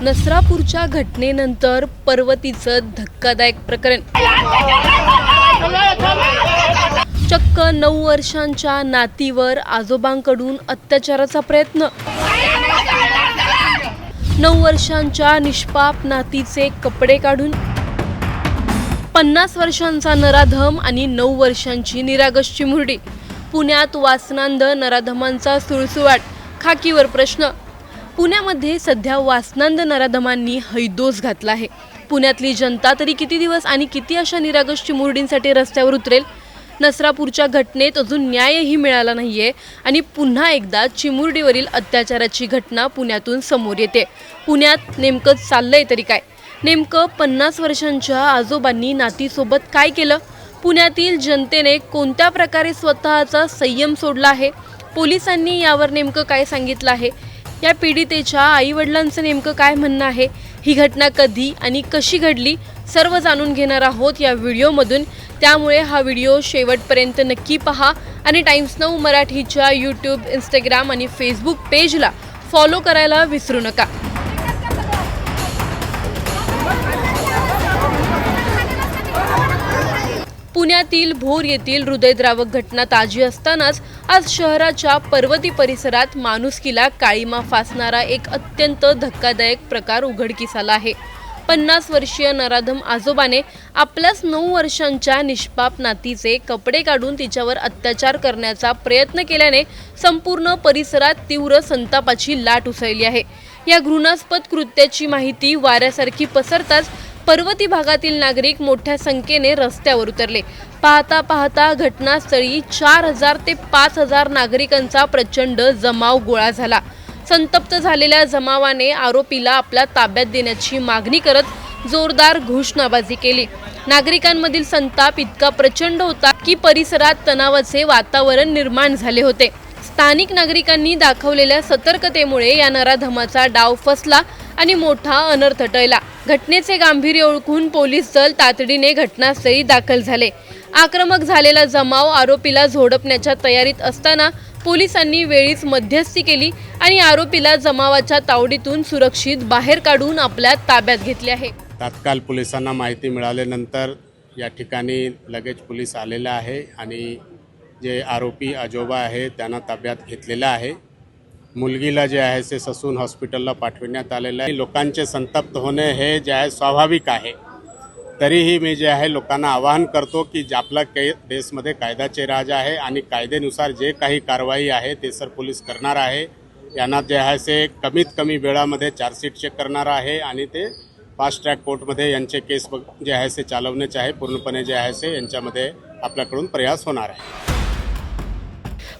नसरापूरच्या घटनेनंतर पर्वतीचं धक्कादायक प्रकरण। चक्क 9 वर्षांच्या नातीवर आजोबांकडून अत्याचाराचा प्रयत्न। 9 वर्षांच्या निष्पाप नातीचे कपडे काढून 50 वर्षांचा नराधम आणि 9 वर्षांची निरागस चिमुरडी। पुण्यात वासनांध नराधमांचा सुळसुळाट, खाकीवर प्रश्न। पुण्यामध्ये सध्या वासनांध नराधमांनी हैदोस घातला आहे। पुण्यातली जनता तरी किती दिवस आणि किती अशा निरागस चिमुरडींसाठी रस्त्यावर उतरेल? नसरापूरच्या घटनेत अजून न्यायही मिळाला नाहीये आणि पुन्हा एकदा चिमुरडीवरील अत्याचाराची घटना पुण्यातून समोर येते। पुण्यात नेमकं चाललंय तरी काय? नेमकं 50 वर्षांच्या आजोबांनी नातीसोबत काय केलं? पुण्यातील जनतेने कोणत्या प्रकारे स्वतःचा संयम सोडला आहे? पोलिसांनी यावर नेमकं काय सांगितलं आहे? या पीडितेच्या आईवडिलांचं नेमकं काय म्हणणं आहे? ही घटना कधी आणि कशी घडली सर्व जाणून घेणार आहोत या व्हिडिओमधून। त्यामुळे हा व्हिडिओ शेवटपर्यंत नक्की पहा आणि टाइम्स नाऊ मराठीच्या यूट्यूब, इंस्टाग्राम आणि फेसबुक पेजला फॉलो करायला विसरू नका। पुण्यातील भोर येथील हृदयद्रावक घटना ताजी असतानाच आज शहराच्या पर्वती परिसरात माणुसकीला काळीमा फासणारा एक अत्यंत धक्कादायक प्रकार उघडकीस आला आहे। 50 वर्षीय नराधम आजोबाने आपल्याच 9 वर्षांच्या निष्पाप नातीचे कपडे काढून तिच्यावर अत्याचार करण्याचा प्रयत्न केल्याने संपूर्ण परिसरात तीव्र संतापाची लाट उसळली आहे। या घृणास्पद कृत्याची माहिती वाऱ्यासारखी पसरताच पर्वती भागातील नागरिक मोठ्या संख्येने रस्त्यावर उतरले। पाहता पाहता घटनास्थळी 4000 ते 5000 नागरिकांचा प्रचंड जमाव गोळा झाला। संतप्त झालेल्या जमावाने आरोपीला आपल्या ताब्यात देण्याची मागणी करत जोरदार घोषणाबाजी केली। नागरिकांमधील संताप इतका प्रचंड होता की परिसरात तणावाचे वातावरण निर्माण झाले होते। स्थानिक नागरिकांनी दाखवलेल्या सतर्कतेमुळे या नराधमाचा डाव फसला आणि मोठा अनर्थ टळला। घटनेचे गांभीर्य ओळखून पोलीस दल तातडीने घटनास्थळी दाखल झाले। आक्रमक झालेला जमाव आरोपीला झोडपण्याच्या तयारीत असताना पोलिसांनी वेळीच मध्यस्थी केली आणि आरोपीला जमावाच्या तावडीतून सुरक्षित बाहेर काढून आपल्या ताब्यात घेतले आहे। तात्काळ पोलिसांना माहिती मिळाल्यानंतर या ठिकाणी लगेच पोलीस आलेला आहे आणि जे आरोपी आजोबा आहे त्यांना ताब्यात घेतलेला आहे। मुलगीला जे आहे ते ससून हॉस्पिटलला पाठविण्यात आलेलं आहे। लोकांचे संतप्त होणे हे जे आहे स्वाभाविक आहे, तरीही मी जे आहे लोकांना आवाहन करतो की आपला देशमध्ये कायद्याचे राज आहे आणि कायद्यानुसार जे काही कारवाई आहे ते सर पोलीस करणार आहे। यांना जे आहे ते कमीत कमी वेळामध्ये चार्जशीट चेक करणार आहे आणि ते फास्ट ट्रॅक कोर्टमध्ये यांचे केस जे आहे ते चालवण्याचे आहे। पूर्णपणे जे आहे ते यांच्यामध्ये आपल्याकडून प्रयास होणार आहे।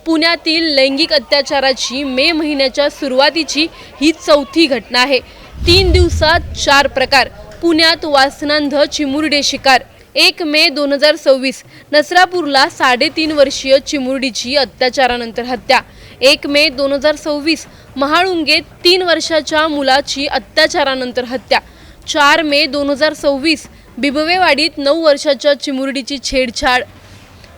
पुण्यातील लैंगिक अत्याचाराची मे महिन्याच्या सुरुवातीची ही 4थी घटना आहे। 3 दिवसात 4 प्रकार। पुण्यात वासनांध चिमुरडे शिकार। 1 मे 2026 नसरापूरला 3.5 वर्षीय चिमुरडीची अत्याचारानंतर हत्या। 1 मे 2026 महाळुंगेत 3 वर्षाच्या मुलाची अत्याचारानंतर हत्या। 4 मे 2026 बिबवेवाडीत 9 वर्षाच्या चिमुरडीची छेडछाड।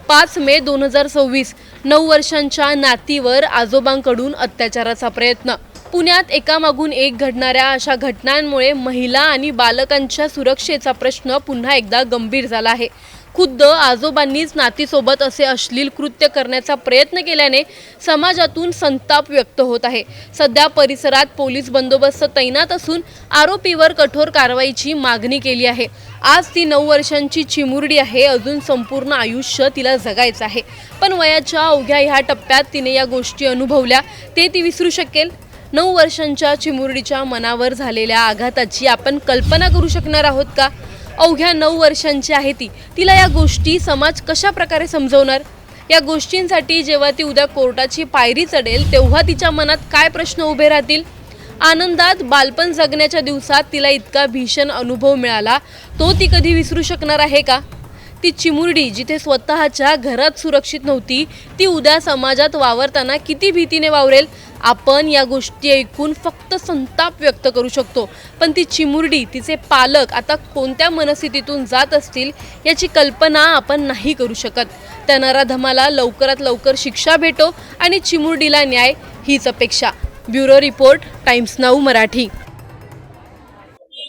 5 मे 2026 9 वर्षांच्या नातीवर आजोबांकडून अत्याचाराचा प्रयत्न। पुण्यात एकामागून एक घडणाऱ्या अशा घटनांमुळे महिला आणि बालकांच्या सुरक्षेचा प्रश्न पुन्हा एकदा गंभीर झाला आहे। खुद्द आजोबांनीच नातीसोबत असे अश्लील कृत्य करण्याचा प्रयत्न केल्याने समाजातून संताप व्यक्त होत आहे। सध्या परिसरात पोलीस बंदोबस्त तैनात असून आरोपीवर कठोर कारवाईची मागणी केली आहे। आज ती 9 वर्षांची चिमुरडी आहे। अजून संपूर्ण आयुष्य तिला जगायचं आहे, पण वयाच्या अवघ्या ह्या टप्प्यात तिने या गोष्टी अनुभवल्या ते ती विसरू शकेल? 9 वर्षांच्या चिमुरडीच्या मनावर झालेल्या आघाताची आपण कल्पना करू शकणार आहोत का? अवघ्या 9 वर्षांची आहे ती, तिला या गोष्टी समाज कशा प्रकारे समजवणार? या गोष्टींसाठी जेव्हा ती उद्या कोर्टाची पायरी चढेल तेव्हा तिच्या मनात काय प्रश्न उभे राहतील? आनंदात बालपण जगण्याच्या दिवसात तिला इतका भीषण अनुभव मिळाला, तो ती कधी विसरू शकणार आहे का? ती चिमुरडी जिथे स्वतःच्या घरात सुरक्षित नव्हती, ती उद्या समाजात वावरताना किती भीतीने वावरेल? आपण या गोष्टी ऐकून फक्त संताप व्यक्त करू शकतो, पण ती चिमुरडी, तिचे पालक आता कोणत्या मनस्थितीतून जात असतील याची कल्पना आपण नाही करू शकत। त्या नराधमाला लवकरात लवकर शिक्षा भेटो आणि चिमुरडीला न्याय हीच अपेक्षा। Bureau report, times now Marathi.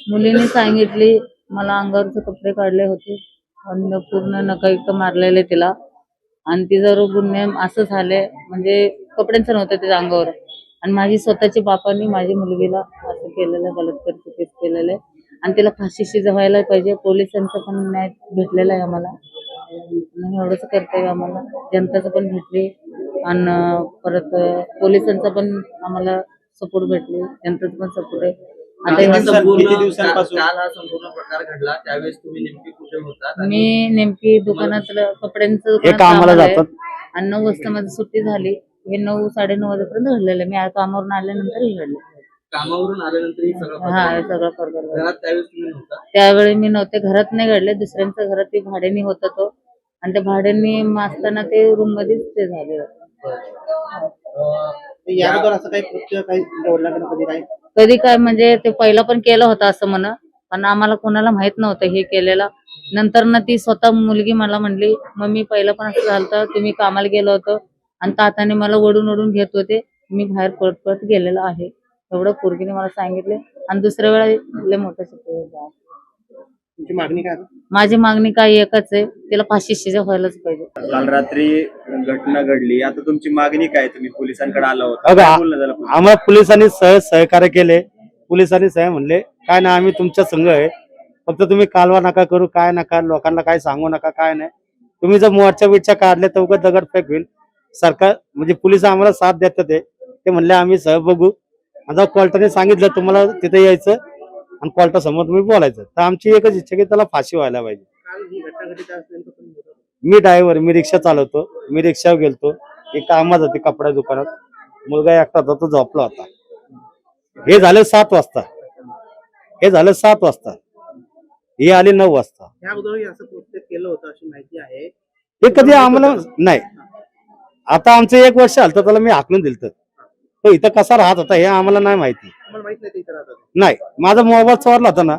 मुलीने सांगितली, मला अंगावरचे कपडे काढले होते आणि पूर्ण नखयुक्त मारलेले तिला, आणि तिचा गुन्हे असं झाले म्हणजे कपड्यांचं नव्हतं तिच्या अंगावर, आणि माझी स्वतःच्या बापांनी माझी मुलगीला असं केलेलं, बलात्कार केस केलेलं, आणि तिला फाशीशी व्हायला पाहिजे. पोलिसांचा पण न्याय भेटलेला आहे आम्हाला, आणि एवढंच कर्तव्य आम्हाला जनताचं पण भेटली, आणि परत पोलिसांचा पण आम्हाला सपोर्ट भेटले, जनतेचा पण सपोर्ट आहे. आता किती दिवसांपासून काल हा संपूर्ण प्रकार घडला त्यावेळेस तुम्ही नेमकी कुठे होतात? मी नेमकी दुकानातलं कपड्यांचं हे दुकानात कामाला कामाला आहे, जातात. आणि 9 वाजता माझी सुट्टी झाली. हे 9-9:30 वाजेपर्यंत घडलेलं आहे. मी आज कामावरून आल्यानंतर हे घडलं. कामावरून आल्यानंतर ही सगळं हा, प्रकार हे घडला. सगळं प्रकार घडला. घरात त्यावेळेस तुम्ही नव्हता? त्यावेळी मी नव्हते, घरात नाही घडले, दुसऱ्यांच्या घरात ते भाड्याने होता तो, आणि त्या भाड्यांनी असताना ते रूम मध्येच ते झाले. याबद्दल असं काही कृत्य काही वडिलांकडे कधी काही कधी काय म्हणजे ते पहिला पण केलं होतं असं म्हणा, पण आम्हाला कोणाला माहित नव्हतं हे केलेलं. नंतर ना ती स्वतः मुलगी मला म्हणली, मम्मी पहिलं पण असं झालं होतं, तुम्ही कामाला गेलो होतो आणि ताताने मला ओढून ओढून घेत होते, मी बाहेर पळत पळत गेलेलो आहे, एवढं पोरगीने मला सांगितले. आणि दुसऱ्या वेळा लय मोठं शिकवलं. तुमची मागणी काय? माझी मागणी काय एकच आहे, तिला फाशी शिजा व्हायलाच पाहिजे. काल रात्री घटना घडली, आता तुमची मागणी काय? तुम्ही पोलिसांकडे आला होता, बघा, काय बोलणं झालं? आम्हाला पोलिसांनी सहकार्य केले. पोलिसांनी म्हणले काय ना, आम्ही तुमच्या संघ आहे, फक्त तुम्ही कालवा नका करू, काय नका लोकांना काय सांगू नका, काय नाही. तुम्ही जर मोर्चा बिर्चा काढले तर उगाच दगडफेक होईल. सरकार म्हणजे पोलिस आम्हाला साथ देतात. ते म्हणले आम्ही सह बघू, आता कोर्टाने सांगितलं तुम्हाला तिथे यायचं आणि कोर्टासमोर तुम्ही बोलायचं. तर आमची एकच इच्छा की त्याला फाशी व्हायला पाहिजे. काल ही घटना घडली त्यावेळेस तुम्ही होता? मी ड्रायव्हर, मी रिक्षा चालवतो, मी रिक्षावर गेलतो, एक कामात होती कपडा दुकानात, मुलगा एकटा होता, तो झोपला होता. हे झालं 7 वाजता, हे आले 9 वाजता. या अगोदर असं कृत्य केलं होतं अशी माहिती आहे. हे कधी आम्हाला नाही, आता आमचं 1 वर्ष आलं त्याला मी हाकलून दिलं. तो इथं कसा राहत होता हे आम्हाला नाही माहिती. तुम्हाला माहित नाही ते इथे राहतात? नाही, माझा मोबाईल चोरला होता ना,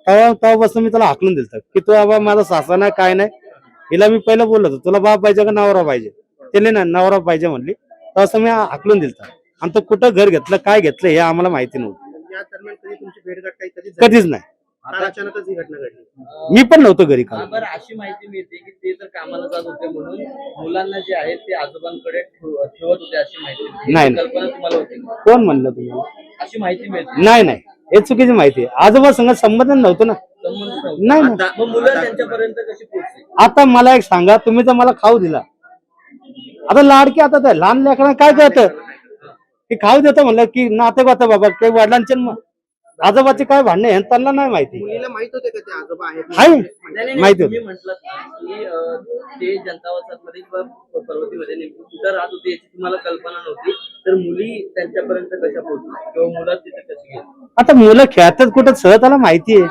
तेव्हापासून मी त्याला हाकलून दिलं की तू बाबा माझा सासरा नाही, काय नाही. हिला मी पहिलं बोललो होतो, तुला बाप पाहिजे का नवरा पाहिजे? त्याने ना नवरा पाहिजे म्हणली, तसं मी हाकलून दिलं. आणि तो कुठं घर घेतलं, काय घेतलं हे आम्हाला माहिती नव्हतं. या दरम्यान कधी तुमची भेटघाट काही कधी झाली? कधीच नाही. काल अचानकच ही घटना घडली. मी पण नव्हतो घरी काल. बरं, अशी माहिती मिळते की ते तर कामाला जात होते म्हणून मुलांना जे आहेत ते आजोबांकडे ठेवत होते अशी माहिती मिळते. नाही. कल्पना तुम्हाला होती का? कोण म्हणलं तुम्हाला? अशी माहिती मिळते. नाही, हे चुकीची माहिती आहे. आजोबा संग संबंध नव्हतं ना. संबंध नव्हता. नाही. मग मुलं त्यांच्यापर्यंत कशी पोहोचली? आता मला एक सांगा, तुम्ही तर मला खाऊ दिला, आता लाडकी, आता त्या लहान लेकरांना काय कळतं की खाऊ देतं म्हणलं की नाते गोते बाबा काही वडिलांचे आजोबाचे काय भांडणे हे त्यांना नाही माहिती. मुलीला माहित होते का ते आजोबा आहेत? आहे नाही, माहिती तुम्ही होतं. म्हटलं की ते जनता वसाहतमध्ये किंवा पर्वतीमध्ये नेमकं कुठं राहत होते याची तुम्हाला कल्पना नव्हती, तर मुली त्यांच्यापर्यंत कशा पोहोचल्या किंवा मुलं तिथे कशी गेली? आता मुलं खेळतात कुठं सहज त्याला माहिती आहे.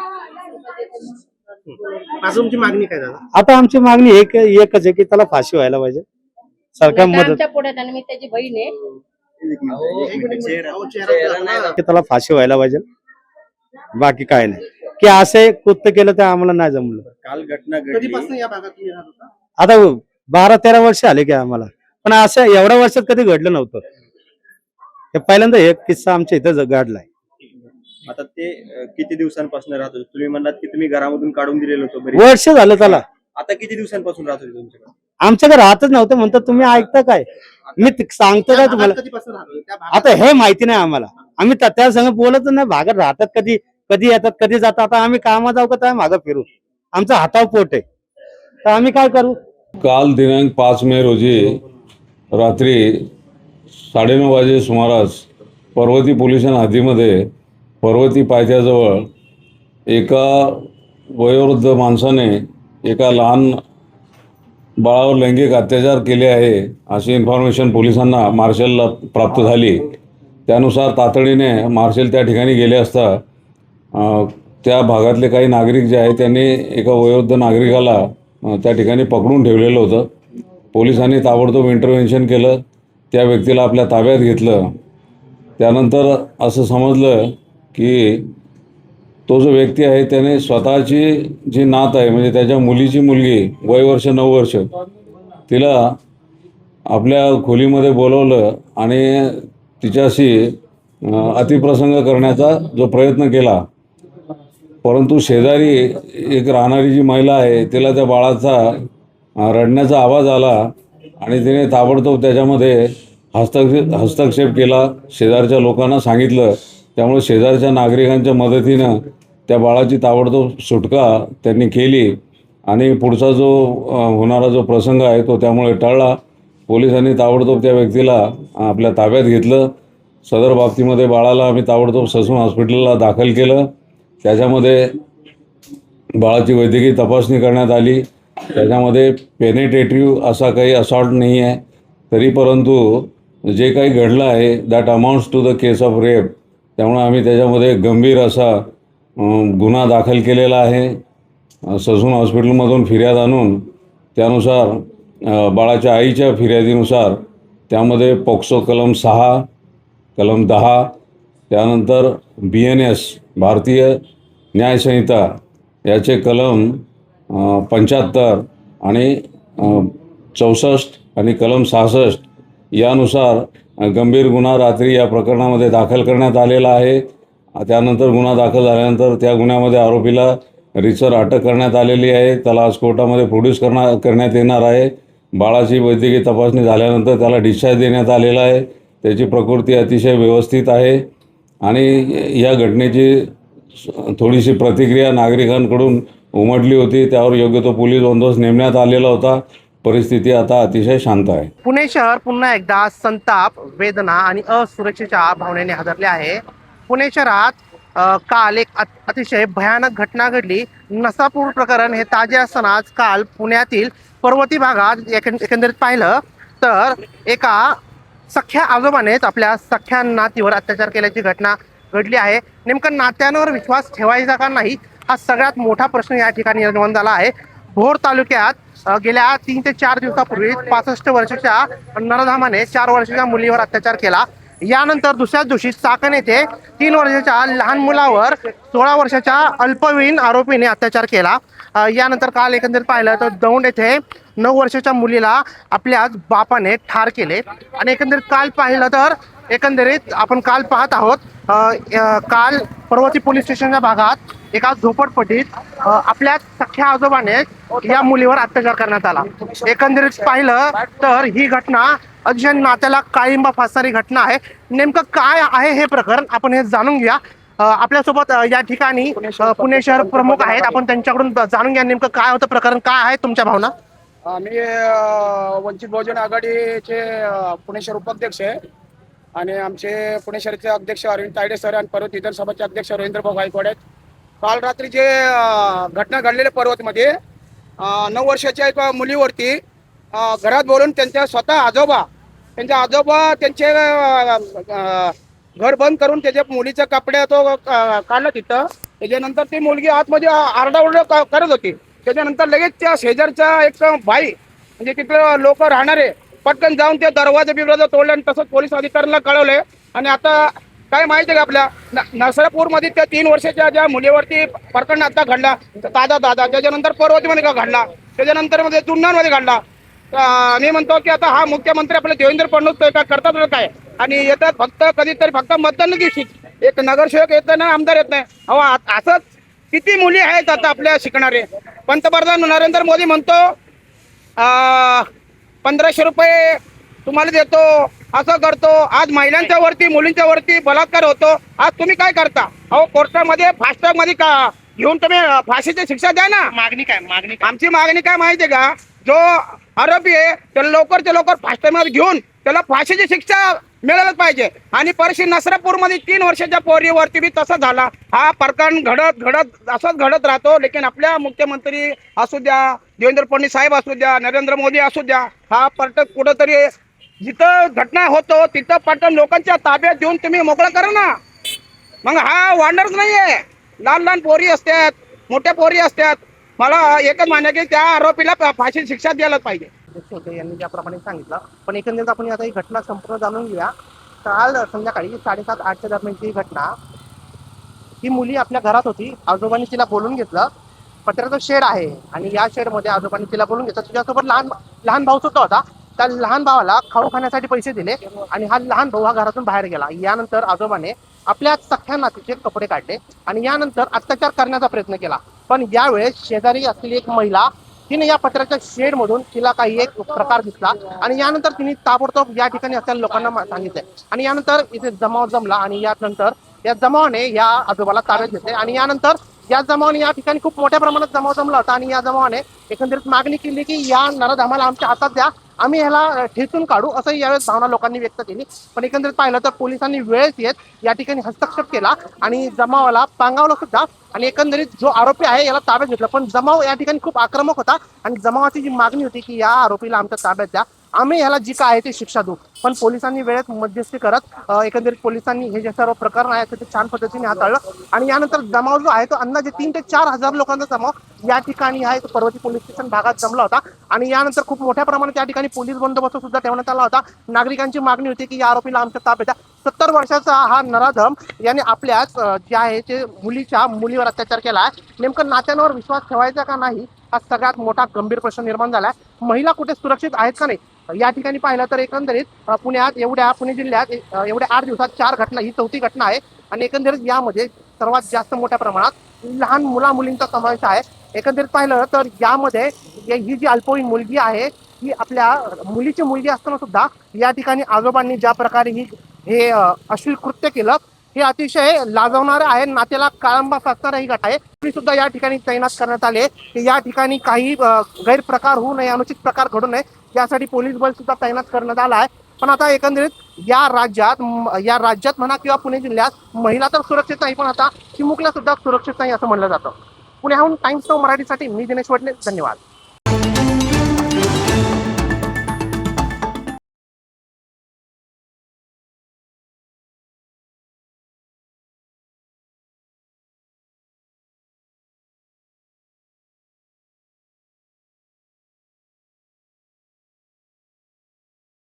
आता तुमची मागणी काय दादा? आता आमची मागणी एकच आहे की त्याला फाशी व्हायला पाहिजे. सरकार मदत आमच्या पुढ्यात, आणि मी त्याची बहीण आहे. अहो, चेहरा चेहरा नाही दाखवा. की त्याला फाशी व्हायला पाहिजे, बाकी काय नाही. की असे कृत्य केलं ते आम्हाला नाही जमलं. काल घटना घडली, कधीपासून या भागात तुम्ही राहत होता? आता 12-13 वर्ष आले की आम्हाला, पण असं एवढ्या वर्षात कधी घडलं नव्हतं. हे पहिल्यांदा एक किस्सा आमच्या इथं घडलाय. आता ते किती दिवसांपासून राहत होते? तुम्ही म्हणलात की तुम्ही घरामधून काढून दिलेलं होतं बरी. वर्ष झालं त्याला. आता किती दिवसांपासून राहत होते तुमच्याकडे? आमच्याकडे राहतच नव्हतं म्हणतात. तुम्ही ऐकता काय? मी सांगतो त्या काय भागात तुम्हाला. कधीपासून राहत होते? त्या भागात आता हे माहिती नाही आम्हाला. आम्ही त्या संग बोलत नाही. भागात राहतात, कधी येतात, कधी जातात. आता आम्ही कामात जाऊ का त्या मागं फिरू? आमचा हातावर पोट आहे, तर आम्ही काय करू? काल दिनांक 5 मे रोजी रात्री 9:30 वाजे सुमारास पर्वती पोलीस हद्दीमध्ये पर्वती पायथ्याजवळ एका वयोवृद्ध माणसाने एका लहान बाळावर लैंगिक अत्याचार केले आहे अशी इन्फॉर्मेशन पोलिसांना मार्शलला प्राप्त झाली. त्यानुसार तातडीने मार्शल त्या ठिकाणी गेले असता त्या भागातले काही नागरिक जे आहेत त्यांनी एका वयोवृद्ध नागरिकाला त्या ठिकाणी पकडून ठेवलेलं होतं. पोलिसांनी ताबडतोब इंटरव्हेन्शन केलं, त्या व्यक्तीला आपल्या ताब्यात घेतलं. त्यानंतर असं समजलं की तो जो व्यक्ती आहे त्याने स्वतःची जी नात आहे म्हणजे त्याच्या मुलीची मुलगी वय वर्ष 9 वर्ष तिला आपल्या खोलीमध्ये बोलवलं आणि तिच्याशी अतिप्रसंग करण्याचा जो प्रयत्न केला परंतु शेजारी एक राहणारी जी महिला आहे तिला त्या बाळाचा रडण्याचा आवाज आला आणि तिने ताबडतोब त्याच्यामध्ये हस्तक्षेप केला. शेजारच्या लोकांना सांगितलं, त्यामुळे शेजारच्या नागरिकांच्या मदतीनं त्या बाळाची ताबडतोब सुटका त्यांनी केली आणि पुढचा जो होणारा जो प्रसंग आहे तो त्यामुळे टळला. पोलिसांनी ताबडतोब त्या व्यक्तीला आपल्या ताब्यात घेतलं. सदर बाबतीमध्ये बाळाला आम्ही ताबडतोब ससून हॉस्पिटलला दाखल केलं. त्याच्यामध्ये बाळाची वैद्यकीय तपासणी करण्यात आली. त्याच्यामध्ये पेनिट्रेटिव्ह असा काही असॉल्ट नाही आहे. तरी परंतु जे काही घडलं आहे that amounts to the case of rape, त्यामुळे आम्ही त्याच्यामध्ये गंभीर असा गुन्हा दाखल केलेला आहे. ससून हॉस्पिटलमधून फिर्याद आणून त्यानुसार बाळाच्या आईच्या फिर्यादीनुसार त्यामध्ये पॉक्सो कलम 6, कलम 10, त्यानंतर BNS भारतीय न्यायसंहिता याचे कलम 75 आणि 64 आणि कलम 66 यानुसार गंभीर गुन्हा रात्री या प्रकरणामध्ये दाखल करण्यात आलेला आहे. त्यानंतर गुन्हा दाखल झाल्यानंतर त्या गुन्ह्यामध्ये आरोपीला रितसर अटक करण्यात आलेली आहे. त्याला आज कोर्टामध्ये प्रोड्यूस करण्यात येणार आहे. बाळाची वैद्यकीय तपासणी झाल्यानंतर त्याला डिस्चार्ज देण्यात आलेला आहे. त्याची प्रकृती अतिशय व्यवस्थित आहे आणि या घटनेची थोडीशी प्रतिक्रिया नागरिकांकडून उमटली होती. त्यावर योग्य तो पोलीस बंदोबस्त नेमण्यात आलेला होता. परिस्थिती आता अतिशय शांत आहे. पुणे शहर पुन्हा एकदा संताप, वेदना आणि असुरक्षेच्या भावनेने हादरले आहे. पुणे शहरात काल एक अतिशय भयानक घटना घडली. नसापूर प्रकरण हे ताजे असतानाच काल पुण्यातील पर्वती भागात एकंदरीत पाहिलं तर एका सख्या आजोबानेच आपल्या सख्या नातीवर अत्याचार केल्याची घटना घडली आहे. नेमकं नात्यांवर विश्वास ठेवायचा का नाही हा सगळ्यात मोठा प्रश्न या ठिकाणी निर्माण झाला आहे. भोर तालुक्यात गेल्या 3 ते 4 दिवसापूर्वी 65 वर्षाच्या नरधामाने 4 वर्षाच्या मुलीवर अत्याचार केला. यानंतर दुसऱ्याच दिवशी चाकण येथे 3 वर्षाच्या लहान मुलावर 16 वर्षाच्या अल्पवयीन आरोपीने अत्याचार केला. यानंतर काल एकंदरीत पाहिलं तर दौंड येथे 9 वर्षाच्या मुलीला आपल्याच बापाने ठार केले. आणि एकंदरीत काल पाहिलं तर एकंदरीत आपण काल पाहत आहोत काल पर्वती पोलीस स्टेशनच्या भागात एका झोपडपट्टीत आपल्याच सख्या आजोबाने या मुलीवर अत्याचार करण्यात आला. एकंदरीत पाहिलं तर ही घटना अतिशय नात्याला काळिंबा फासणारी घटना आहे. नेमकं काय आहे हे प्रकरण आपण हे जाणून घेऊया. आपल्यासोबत या ठिकाणी पुणे शहर प्रमुख आहेत. आपण त्यांच्याकडून जाणून घ्या नेमकं काय होतं प्रकरण, काय आहे तुमच्या भावना. आम्ही वंचित बहुजन आघाडीचे पुणे शहर उपाध्यक्ष आहे आणि आमचे पुणे शहराचे अध्यक्ष अरविंद तायडे सर आणि पर्वत विधानसभाचे अध्यक्ष रवींद्रभाऊ गायकवाड आहेत. काल रात्री जे घटना घडलेल्या पर्वतमध्ये 9 वर्षाच्या एका मुलीवरती घरात बोलून त्यांच्या आजोबा त्यांचे घर बंद करून त्याच्या मुलीच्या कपड्या तो काढला तिथं. त्याच्यानंतर ती मुलगी आतमध्ये आरडाओरडा करत होती. त्याच्यानंतर लगेच त्या शेजारचा एक बाई म्हणजे तिथले लोक राहणारे पटकन जाऊन ते दरवाजा तोडले आणि तसंच पोलीस अधिकाऱ्यांना कळवले. आणि आता काय माहिती आहे का आपल्या नसरापूरमध्ये त्या 3 वर्षाच्या ज्या मुलीवरती प्रकरण आता घडला दादा त्याच्यानंतर पर्वतीमध्ये का घडला, त्याच्यानंतर मध्ये जुन्नरमध्ये घडला. मी म्हणतो की आता हा मुख्यमंत्री आपले देवेंद्र फडणवीस काय करतात काय आणि येतात फक्त मतदान दिवशी एक नगरसेवक येत नाही, आमदार येत नाही. अहो असंच किती मुली आहेत आता आपल्या शिकणारे. पंतप्रधान नरेंद्र मोदी म्हणतो 1500 रुपये तुम्हाला देतो, असं करतो. आज महिलांच्या वरती मुलींच्या वरती बलात्कार होतो. आज तुम्ही काय करता? अहो कोर्टामध्ये फास्टॅग मध्ये का घेऊन तुम्ही फाशीची शिक्षा द्या ना. आमची मागणी काय माहितीये का, जो आरोपी आहे त्याला लवकरच्या लवकर फास्टॅग मध्ये घेऊन त्याला फाशीची शिक्षा मिळालंच पाहिजे. आणि परशी नसरापूरमध्ये 3 वर्षाच्या पोरीवरती बी तसं झाला. हा प्रकरण घडत असंच घडत राहतो. लेकिन आपल्या मुख्यमंत्री असू द्या, देवेंद्र फडणवीस साहेब असू द्या, नरेंद्र मोदी असू द्या, हा पर्यटक कुठंतरी जिथं घटना होतो तिथं पटकन लोकांच्या ताब्यात देऊन तुम्ही मोकळं करा ना. मग हा वाढणारच नाहीये. लहान पोरी असतात, मोठ्या पोरी असतात. मला एकच मान्य की त्या आरोपीला फाशी शिक्षा द्यायलाच पाहिजे. यांनी ज्याप्रमाणे सांगितलं, पण एकंदरीत आपण आता ही घटना संपूर्ण जाणून घेऊया. काल संध्याकाळी 7:30-8च्या दरम्यानची ही घटना. ही मुली आपल्या घरात होती. आजोबांनी तिला बोलून घेतलं. पत्र्याचा शेड आहे आणि या शेडमध्ये आजोबांनी तिला बोलून घेतलं. तुझ्यासोबत लहान भाऊ सुद्धा होता. त्या लहान भावाला खाऊ खाण्यासाठी पैसे दिले आणि हा लहान भाऊ हा घरातून बाहेर गेला. यानंतर आजोबाने आपल्या सख्या नातीचे कपडे काढले आणि यानंतर अत्याचार करण्याचा प्रयत्न केला. पण यावेळेस शेजारी असलेली एक महिला तिने या पत्र्याच्या शेड मधून तिला काही एक प्रकार दिसला आणि यानंतर तिने ताबडतोब या ठिकाणी असलेल्या लोकांना सांगितले आणि यानंतर इथे जमाव जमला आणि यानंतर या जमावाने या आजोबाला ताब्यात घेतले आणि यानंतर या जमावाने या ठिकाणी खूप मोठ्या प्रमाणात जमाव जमला होता आणि या जमावाने एकंदरीत मागणी केली की या नराधमाला आमच्या हातात द्या, आम्ही ह्याला ठेचून काढू, असं यावेळेस भावना लोकांनी व्यक्त केली. पण एकंदरीत पाहिलं तर पोलिसांनी वेळेस येत या ठिकाणी हस्तक्षेप केला आणि जमावाला पांगावलं सुद्धा आणि एकंदरीत जो आरोपी आहे याला ताब्यात घेतलं. पण जमाव या ठिकाणी खूप आक्रमक होता आणि जमावाची जी मागणी होती की या आरोपीला आमच्या ताब्यात द्या, आम्ही ह्याला जी काय आहे ते शिक्षा देऊ. पण पोलिसांनी वेळेत मध्यस्थी करत एकंदरीत पोलिसांनी हे जे सर्व प्रकरण आहे ते छान पद्धतीने हाताळलं आणि यानंतर जमाव जो आहे तो अंदाजे 3 ते 4 हजार लोकांचा जमाव या ठिकाणी आहे तो पर्वती पोलीस स्टेशन भागात जमला होता आणि यानंतर खूप मोठ्या प्रमाणात या ठिकाणी पोलीस बंदोबस्त सुद्धा ठेवण्यात आला होता. नागरिकांची मागणी होती की या आरोपीला आमच्या ताब्यात द्या. 70 वर्षाचा हा नराधम याने आपल्याच जे आहे ते मुलीवर अत्याचार केला आहे. नेमकं नात्यांवर विश्वास ठेवायचा का नाही हा सगळ्यात मोठा गंभीर प्रश्न निर्माण झाला आहे. महिला कुठे सुरक्षित आहेत का नाही या ठिकाणी पाहिलं तर एकंदरीत पुणे जिल्ह्यात एवढ्या 8 दिवसात 4 घटना, ही 4थी घटना आहे आणि एकंदरीत यामध्ये सर्वात जास्त मोठ्या प्रमाणात लहान मुलींचा समावेश आहे. एकंदरीत पाहिलं तर यामध्ये ही जी अल्पवयीन मुलगी आहे ही आपल्या मुलीची मुलगी असताना सुद्धा या ठिकाणी आजोबांनी ज्या प्रकारे हे अश्लील कृत्य केलं हे अतिशय लाजवणारं आहे. नात्याला काळंबा फासणारं ही घटना आहे. पोलीस सुद्धा या ठिकाणी तैनात करण्यात आले की या ठिकाणी काही गैरप्रकार होऊ नये, अनुचित प्रकार घडू नये यासाठी पोलीस बल सुद्धा तैनात करण्यात आला आहे. पण आता एकंदरीत या राज्यात म्हणा किंवा पुणे जिल्ह्यात महिला तर सुरक्षित नाही, पण आता चिमुकल्या सुद्धा सुरक्षित नाही असं म्हणलं जातं. पुण्याहून टाइम्स नाऊ मराठीसाठी मी दिनेश वडणे, धन्यवाद.